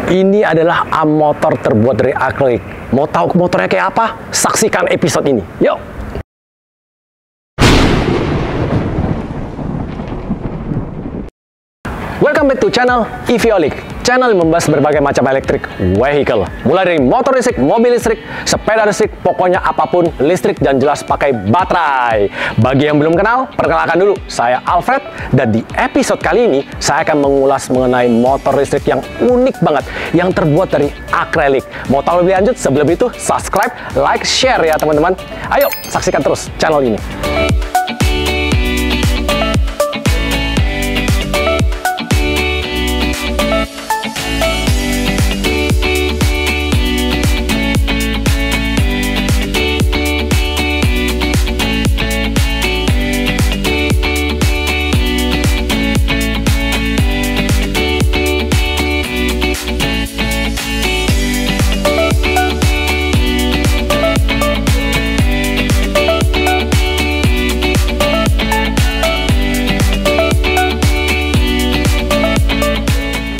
Ini adalah motor terbuat dari akrilik. Mau tahu motornya kayak apa? Saksikan episode ini. Yuk! Welcome back to channel Eviolik, channel yang membahas berbagai macam elektrik vehicle. Mulai dari motor listrik, mobil listrik, sepeda listrik, pokoknya apapun listrik dan jelas pakai baterai. Bagi yang belum kenal, perkenalkan dulu, saya Alfred. Dan di episode kali ini, saya akan mengulas mengenai motor listrik yang unik banget, yang terbuat dari akrilik. Mau tahu lebih lanjut? Sebelum itu, subscribe, like, share ya teman-teman. Ayo, saksikan terus channel ini.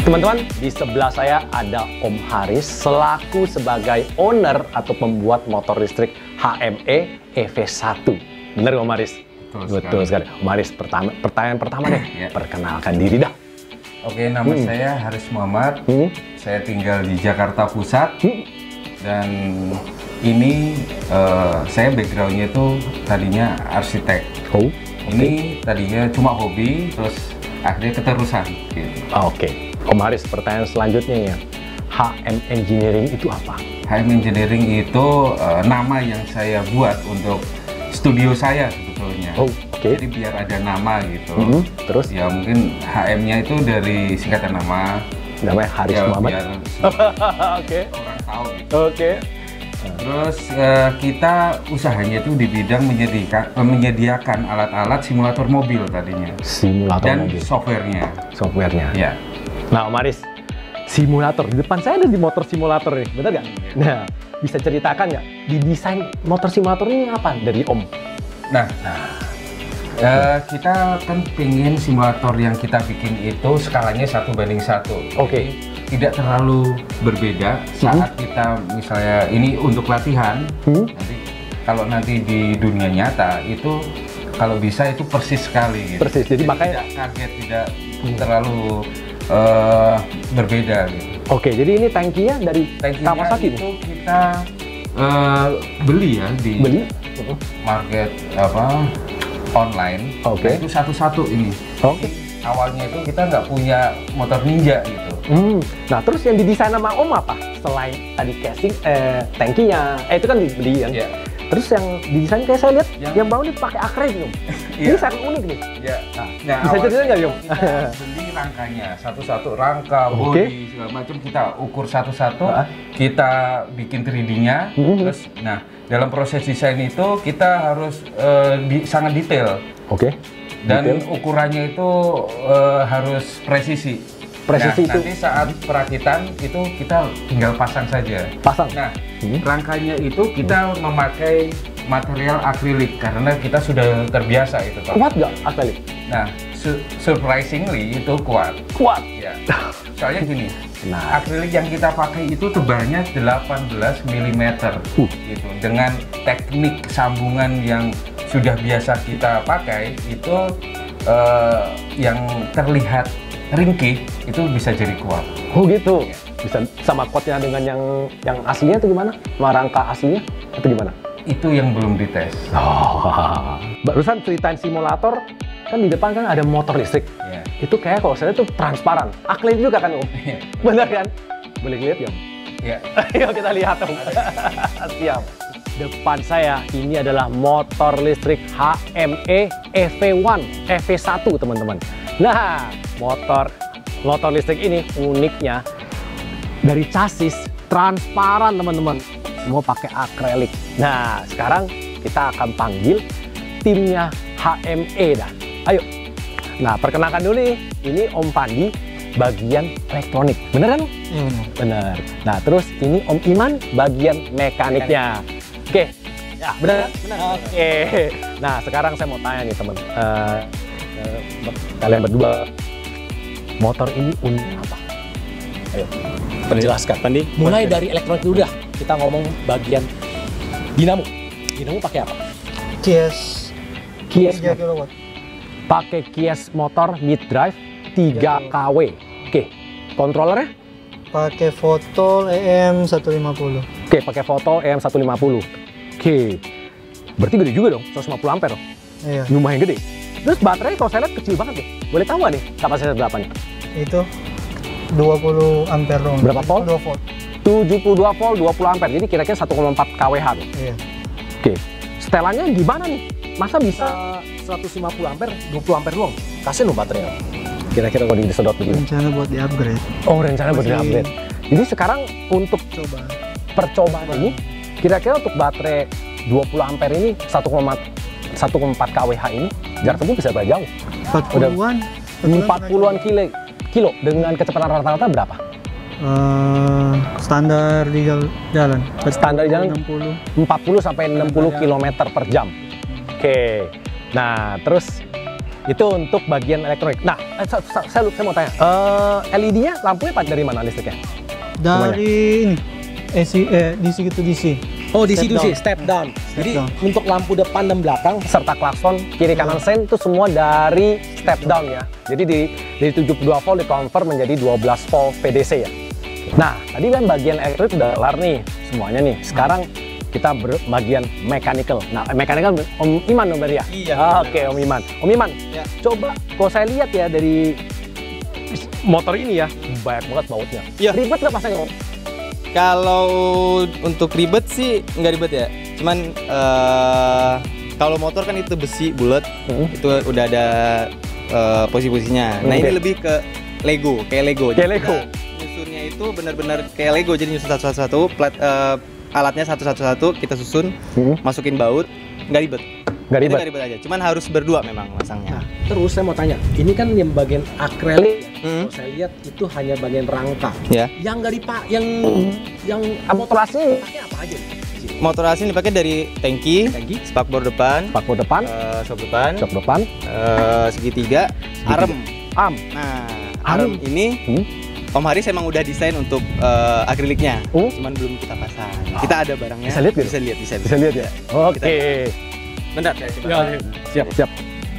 Teman-teman, di sebelah saya ada Om Haris selaku sebagai owner atau pembuat motor listrik HME EV1. Bener Om Haris? Betul sekali. Om Haris, pertanyaan pertama deh, perkenalkan diri dah. Oke, nama saya Haris Muhammad. Saya tinggal di Jakarta Pusat. Dan ini saya backgroundnya itu tadinya arsitek. Ini tadinya cuma hobi, terus akhirnya keterusan. Gitu. Oke. Om Haris, pertanyaan selanjutnya ya, HM Engineering itu apa? HM Engineering itu nama yang saya buat untuk studio saya sebetulnya. Jadi biar ada nama gitu. Terus? Ya mungkin HM-nya itu dari singkatan nama. Namanya Haris ya, Muhammad. Biar orang tahu gitu. Terus kita usahanya itu di bidang menyediakan alat-alat simulator mobil tadinya. Simulator dan mobil. Softwarenya. Ya. Nah, Om Haris, simulator. Di depan saya ada di motor simulator nih, bener nggak? Nah, bisa ceritakan nggak? Di desain motor simulator ini apa dari Om? Kita kan pengen simulator yang kita bikin itu skalanya 1:1. Oke. Tidak terlalu berbeda saat kita misalnya ini untuk latihan. Nanti di dunia nyata itu kalau bisa itu persis sekali. Gitu. Persis. Jadi makanya tidak kaget, tidak terlalu berbeda gitu. Oke, jadi ini tangkinya dari Kawasaki itu kita beli ya di market online. Itu satu-satu ini. Awalnya itu kita nggak punya motor Ninja gitu. Nah, terus yang didesain sama Om apa? Selain tadi casing, tangkinya, itu kan dibeli kan? Yeah. Terus yang didesain kayak saya lihat, yang bawah ini pakai akrilik Om. Ini sangat unik nih. Nah, bisa cerita nggak Om? Kita beli rangkanya, satu-satu rangka, bodi, segala macam kita ukur satu-satu, kita bikin 3D-nya. Terus, nah dalam proses desain itu kita harus sangat detail. Dan ukurannya itu harus presisi. Itu nanti saat perakitan itu kita tinggal pasang saja. Nah, rangkanya itu kita memakai material akrilik karena kita sudah terbiasa itu, Pak. Kuat nggak akrilik? Nah, surprisingly itu kuat. Kuat? Ya. Soalnya gini, akrilik yang kita pakai itu tebalnya 18 mm gitu. Dengan teknik sambungan yang sudah biasa kita pakai itu yang terlihat ringkih itu bisa jadi kuat. Oh gitu. Bisa sama kuatnya dengan yang aslinya itu gimana? Sama rangka aslinya itu gimana? Itu yang belum dites. Barusan ceritain simulator, kan di depan kan ada motor listrik. Itu kayak kalau saya tuh transparan. Akrilik juga kan Om? Bener kan? Boleh lihat ya Om? Iya. Ayo kita lihat Om. Siap. Depan saya ini adalah motor listrik HME EV1 teman-teman. Nah, motor listrik ini uniknya dari chassis transparan teman-teman, semua pakai akrilik. Nah, sekarang kita akan panggil timnya HME dah. Ayo. Nah, perkenalkan dulu nih, ini Om Pandi bagian elektronik, bener kan? Bener. Nah, terus ini Om Iman bagian mekaniknya. Oke, ya bener. Oke. Nah, sekarang saya mau tanya nih teman. kalian berdua, motor ini unik apa? Ayo. menjelaskan. Pandi, Mulai dari elektronik dulu dah. Kita ngomong bagian dinamo. Dinamo pakai apa? Kies 3 kW. Pakai kies motor mid drive 3 kW. Oke. Kontrolernya? Pakai Foto EM150. Oke, pakai Foto EM150. Oke. Berarti gede juga dong, 150 ampere dong. Iya. Lumayan gede. Terus baterai kalau saya lihat kecil banget nih. Boleh tahu nggak nih kapasitas berapa nih? Itu 20 ampere dong. Berapa volt? 2 volt. 72 volt 20 ampere. Jadi kira-kira 1,4 kWh tuh. Iya. Oke. Setelannya gimana nih? Masa bisa 150 ampere, 20 ampere doang? Kasian loh baterainya. Kira-kira kalau disedot begini. Rencana buat di-upgrade. Oh, rencana buat Masih di-upgrade. Jadi sekarang untuk Coba. percobaan ini, kira-kira untuk baterai 20 ampere ini 1,4 kWh ini jarak tempuh bisa berapa jauh? 40-an. 40-an kilo dengan kecepatan rata-rata berapa? Standar di jalan. Standar di jalan 60. 40 sampai 60 km per jam. Oke. Nah, terus itu untuk bagian elektronik. Nah, saya mau tanya. LED-nya lampunya dari mana listriknya? Dari ini. DC gitu DC. Oh, Step down. step down. Jadi down. untuk lampu depan dan belakang serta klakson kiri kanan sen itu semua dari step down ya. Jadi dari 72 volt di-convert menjadi 12 volt VDC ya. Nah, tadi kan bagian elektrik udah kelar nih semuanya nih. Sekarang kita bagian mechanical. Nah, mechanical Om Iman dong berarti ya? Iya. Oke, Om Iman. Om Iman, Ya. coba kalau saya lihat ya dari motor ini ya, banyak banget bautnya. Iya. Ribet nggak pasangnya, Om? Kalau untuk ribet sih nggak ribet ya. Cuman kalau motor kan itu besi bulat, itu udah ada posisi-posisinya. Nah, ini Oke. lebih ke Lego, kayak Lego. Kayak Jadi Lego. kita nyusunnya itu benar-benar kayak Lego. Jadi nyusun satu-satu, alatnya satu-satu kita susun, masukin baut, nggak ribet. Nggak Itu ribet. nggak ribet aja. Cuman harus berdua memang masangnya. Terus saya mau tanya, ini kan yang bagian akrilik, Hmm. kalau saya lihat itu hanya bagian rangka. Ya. Yang nggak yang motor asli pakai apa aja? Motor asli dipakai dari tangki, Tangki, spakbor depan, spakbor depan, shock depan, jok depan, segitiga, arem. arm. Nah, Arem. arem ini Om Haris emang udah desain untuk akriliknya, Oh. cuman belum kita pasang. Kita ada barangnya. Bisa lihat gitu? Bisa lihat, bisa. Bisa lihat ya? Oke. Bentar, saya coba. Ya, siap.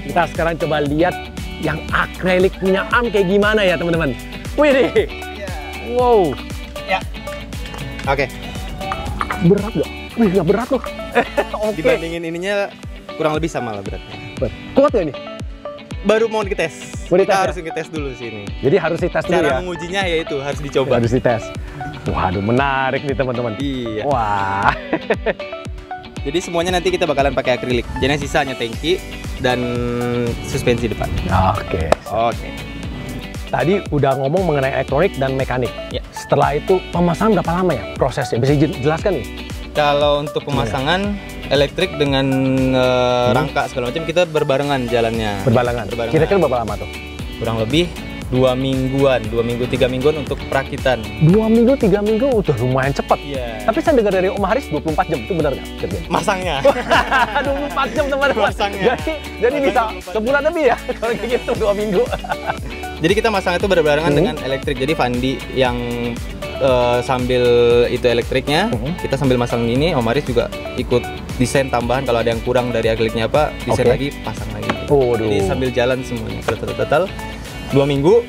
Kita sekarang coba lihat yang akrilik punya arm kayak gimana ya teman-teman. Wih deh. Wow. Ya. Oke. Berat gak? Wih gak berat loh. Oke. Dibandingin ininya kurang lebih sama lah beratnya. Kuat gak nih? Baru mau dites. Mau dites Kita ya? harus ngetes dulu sini. Jadi harus dites dulu Cara ya? mengujinya yaitu harus dicoba. Harus dites. Waduh menarik nih teman-teman. Iya. Wah. Jadi semuanya nanti kita bakalan pakai akrilik. Jadi yang sisa hanya tangki dan suspensi depan. Oke. Oke. Tadi udah ngomong mengenai elektronik dan mekanik. Ya. Setelah itu pemasangan berapa lama ya prosesnya? Bisa jelaskan nih? Kalau untuk pemasangan elektrik dengan rangka segala macam kita berbarengan jalannya. Berbarengan. Berbarengan. Kira-kira berapa lama tuh? Kurang lebih 2 mingguan, 2 minggu 3 mingguan untuk perakitan. 2 minggu, 3 minggu udah lumayan cepat. Iya. Tapi saya dengar dari Om Haris 24 jam, itu benar nggak? Kerjanya? Masangnya. 24 jam teman-teman. Masangnya. Jadi bisa sebulan lebih ya kalau kayak gitu 2 minggu. Jadi kita masang itu berbarengan dengan elektrik. Jadi Fandi yang sambil itu elektriknya, kita sambil masang ini, Om Haris juga ikut desain tambahan kalau ada yang kurang dari akriliknya apa, desain Oke. lagi, pasang lagi. Waduh. Jadi sambil jalan semuanya. Total 2 minggu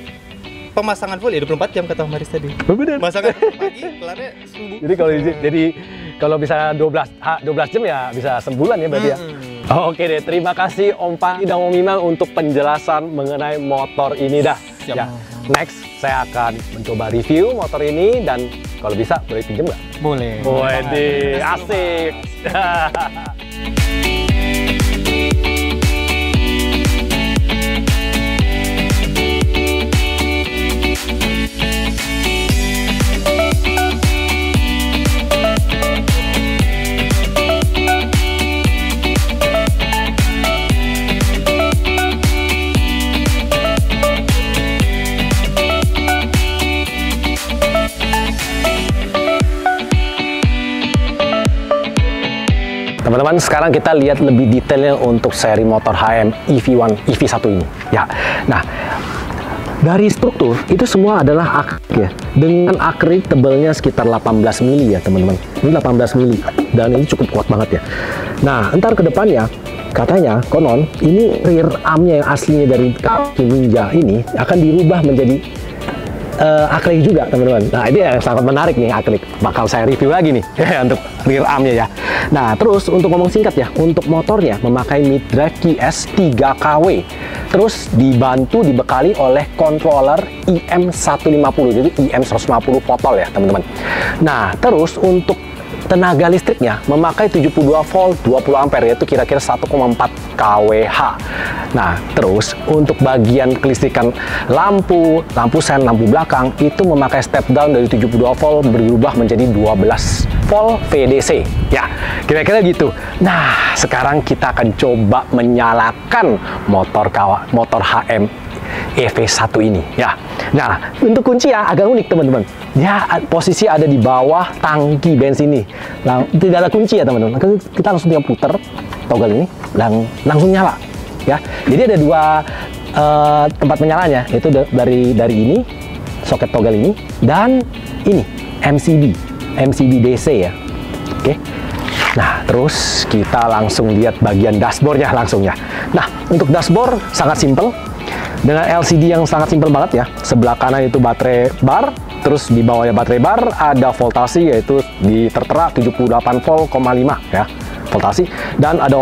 pemasangan full ya 24 jam kata Om Haris tadi. Benar. Masangan pagi, kelarnya subuh. Jadi kalau bisa 12 jam ya bisa sebulan ya berarti ya. Oke deh, terima kasih Om Fandi dan Om Iman untuk penjelasan mengenai motor ini dah. Siap. Ya, next saya akan mencoba review motor ini dan kalau bisa boleh pinjam nggak? Boleh. Waduh, asik. Teman-teman, sekarang kita lihat lebih detailnya untuk seri motor HM EV1 ini. Ya, nah Dari struktur itu semua adalah akrilik ya. Dengan akrilik tebalnya sekitar 18 mili ya teman-teman. Ini 18 mili dan ini cukup kuat banget ya. Nah, entar ke depannya katanya konon ini rear armnya yang aslinya dari kaki Ninja ini akan dirubah menjadi akrilik juga teman-teman. Nah, ini yang sangat menarik nih akrilik. Bakal saya review lagi nih untuk rear armnya ya. Nah, terus untuk ngomong singkat ya, untuk motornya memakai mid drive QS 3 kW. Terus dibekali oleh controller IM150, jadi IM150 potol ya teman-teman. Nah, terus untuk tenaga listriknya memakai 72 volt 20 ampere, yaitu kira-kira 1,4 kWh. Nah, terus untuk bagian kelistrikan lampu sen, lampu belakang itu memakai step down dari 72 volt berubah menjadi 12 volt VDC. Ya, kira-kira gitu. Nah, sekarang kita akan coba menyalakan motor HM EV1 ini ya. Nah, untuk kunci ya agak unik teman-teman. Ya, posisi ada di bawah tangki bensin ini. Nah, tidak ada kunci ya teman-teman. Kita langsung tinggal putar toggle ini dan langsung nyala ya. Jadi ada dua tempat menyalanya, yaitu dari ini soket toggle ini dan ini MCB DC ya. Oke. Nah, terus kita langsung lihat bagian dashboardnya langsung ya. Nah, untuk dashboard sangat simple. Dengan LCD yang sangat simpel banget ya. Sebelah kanan itu baterai bar, terus di bawahnya baterai bar ada voltasi, yaitu tertera 78 volt,5 ya voltasi, dan ada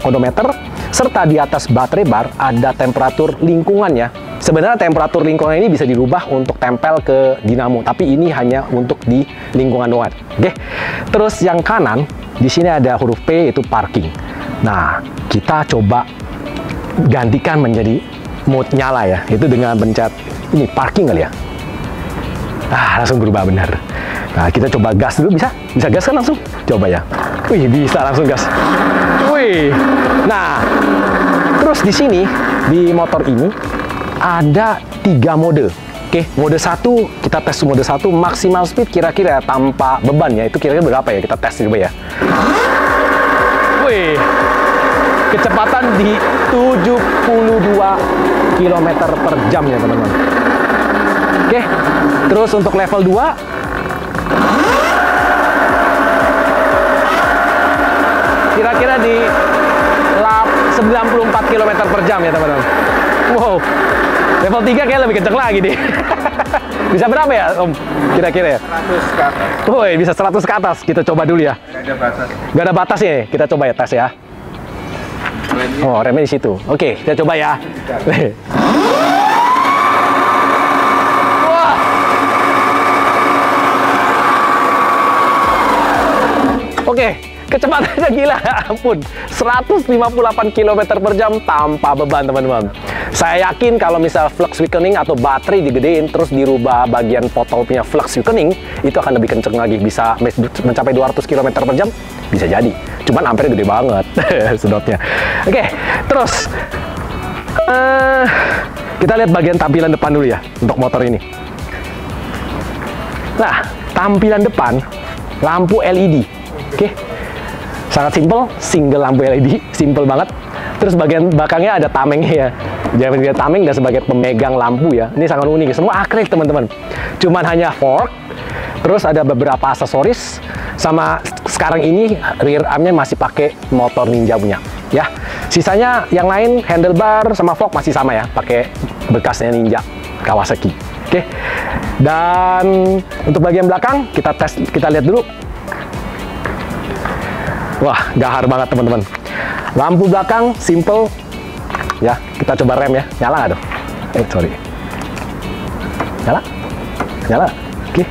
odometer, serta di atas baterai bar ada temperatur lingkungannya. Sebenarnya temperatur lingkungan ini bisa dirubah untuk tempel ke dinamo, tapi ini hanya untuk di lingkungan doang. Oke. Terus yang kanan di sini ada huruf P, itu parking. Nah, kita coba gantikan menjadi mode nyala ya, itu dengan pencet ini parking kali ya. Langsung berubah benar. Nah, kita coba gas dulu, bisa gas kan langsung, coba ya. Wih, bisa langsung gas. Wih. Nah, terus di sini di motor ini ada 3 mode. Oke, mode 1 kita tes mode 1 maksimal speed kira-kira tanpa beban ya, itu kira-kira berapa ya, kita tes coba ya. Wih. Kecepatan di 72 km per jam ya teman-teman. Oke, terus untuk level 2 kira-kira di 94 km per jam ya teman-teman. Wow, level 3 kayak lebih kenceng lagi deh. Bisa berapa ya Om? Kira-kira ya? 100 ke atas. Woi, bisa 100 ke atas. Kita coba dulu ya. Nggak ada batas. Nggak ada batas ya, kita coba ya tes ya. Oh, remnya di situ. Oke, kita coba ya. Wah. Oke, kecepatannya gila, ampun. 158 km per jam tanpa beban, teman-teman. Saya yakin kalau misal flux weakening atau baterai digedein terus dirubah bagian potol punya flux weakening, itu akan lebih kenceng lagi, bisa mencapai 200 km per jam, bisa jadi. Cuman ampere gede banget sedotnya. Oke, terus kita lihat bagian tampilan depan dulu ya untuk motor ini. Nah, tampilan depan lampu LED. Oke. Sangat simple, single lampu LED, simple banget. Terus bagian belakangnya ada tamengnya ya. Jangan lihat tameng dan sebagai pemegang lampu ya. Ini sangat unik. Semua akrilik teman-teman. Cuman hanya fork. Terus ada beberapa aksesoris. Sama sekarang ini rear armnya masih pakai motor Ninja punya. Ya. Sisanya yang lain handlebar sama fork masih sama ya. Pakai bekasnya Ninja Kawasaki. Oke. Dan untuk bagian belakang kita lihat dulu. Wah, gahar banget teman-teman. Lampu belakang simple. Ya, kita coba rem ya. Nyala nggak tuh? Sorry. Nyala? Nyala? Oke.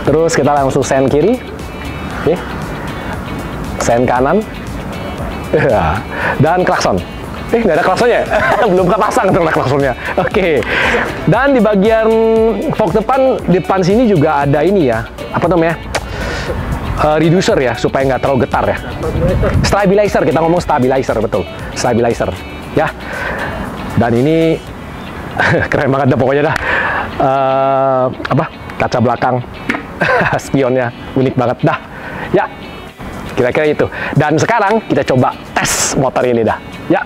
Terus kita langsung sen kiri. Oke. Sen kanan. Dan klakson. Nggak ada klaksonnya? Belum kepasang tuh klaksonnya. Oke. Dan di bagian fork depan sini juga ada ini ya. Apa namanya? Reducer ya, supaya nggak terlalu getar ya. Stabilizer, kita ngomong stabilizer, betul. Stabilizer, ya. Dan ini keren banget dah pokoknya dah. Kaca belakang, spionnya unik banget dah. Ya, kira-kira itu. Dan sekarang kita coba tes motor ini dah. Ya.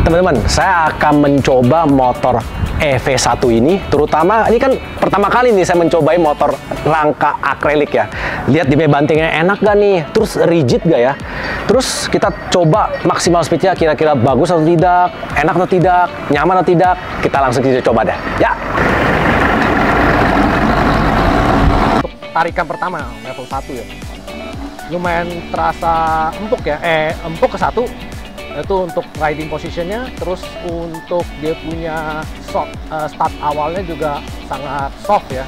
teman-teman, saya akan mencoba motor EV1 ini, terutama ini kan pertama kali nih saya mencobai motor rangka akrilik ya. Lihat di bantingnya enak gak nih, terus rigid gak ya. Terus kita coba maksimal speednya kira-kira bagus atau tidak, enak atau tidak, nyaman atau tidak. Kita langsung coba deh ya. Untuk tarikan pertama level 1 ya, lumayan terasa empuk ya, empuk ke 1 itu untuk riding positionnya. Terus untuk dia punya start awalnya juga sangat soft ya,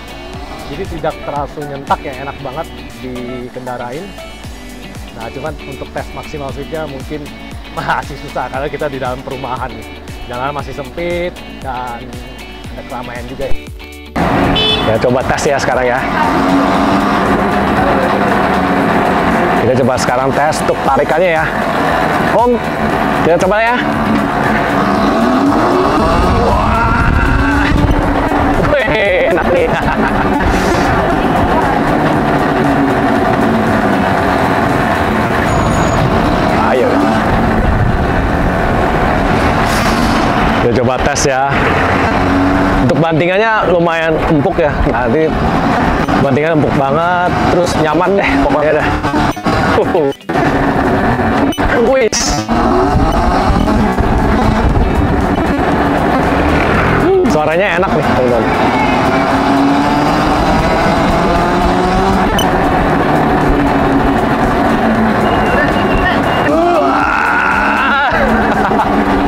jadi tidak terlalu nyentak ya, enak banget dikendarain. Nah cuman untuk tes maksimal speednya mungkin masih susah karena kita di dalam perumahan nih, jalan masih sempit dan ada keramaian juga ya. Ya coba tes ya sekarang ya. Kita coba sekarang tes untuk tarikannya ya. Om, kita coba ya. Wah, wih, enak nih. Ayo. Kita coba tes ya. Untuk bantingannya lumayan empuk ya. Nanti bantingannya empuk banget, terus nyaman deh pokoknya dah. Wis. Suaranya enak nih, teman-teman.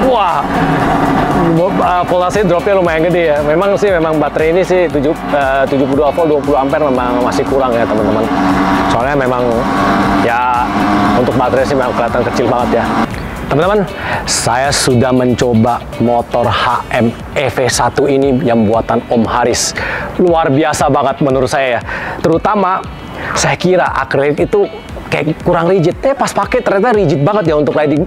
Wah. Voltase dropnya lumayan gede ya. Memang baterai ini sih 72 volt 20 ampere memang masih kurang ya teman-teman. Soalnya memang ya untuk baterai sih memang kelihatan kecil banget ya. Teman-teman, saya sudah mencoba motor HM EV1 ini yang buatan Om Haris. Luar biasa banget menurut saya ya. Terutama saya kira akrilik itu kayak kurang rigid. Pas pakai ternyata rigid banget ya untuk riding,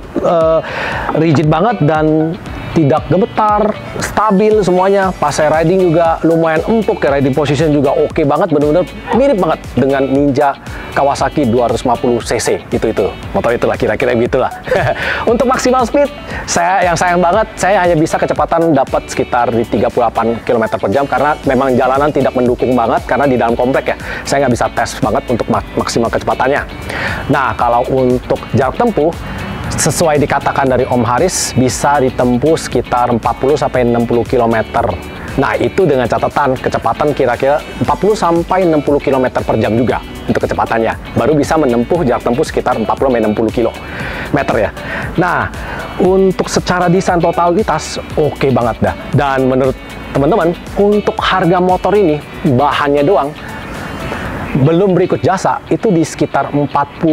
rigid banget dan tidak gemetar, stabil semuanya. Pas saya riding juga lumayan empuk ya, riding position juga oke banget, benar-benar mirip banget dengan Ninja Kawasaki 250cc itu motor itulah, kira-kira begitulah. Untuk maksimal speed yang sayang banget saya hanya bisa kecepatan dapat sekitar di 38 km per jam karena memang jalanan tidak mendukung banget karena di dalam komplek ya, saya nggak bisa tes banget untuk maksimal kecepatannya. Nah kalau untuk jarak tempuh sesuai dikatakan dari Om Haris bisa ditempuh sekitar 40-60 km. Nah itu dengan catatan kecepatan kira-kira 40-60 km per jam juga untuk kecepatannya. Baru bisa menempuh jarak tempuh sekitar 40-60 km ya. Nah untuk secara desain totalitas oke banget dah. Dan menurut teman-teman untuk harga motor ini bahannya doang belum berikut jasa itu di sekitar 40-60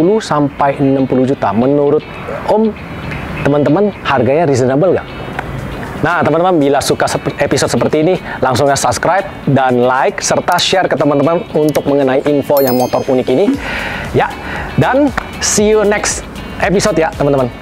juta. Menurut Om, teman-teman harganya reasonable nggak? Nah teman-teman, bila suka episode seperti ini langsung subscribe dan like serta share ke teman-teman untuk mengenai info yang motor unik ini ya. Dan see you next episode ya teman-teman.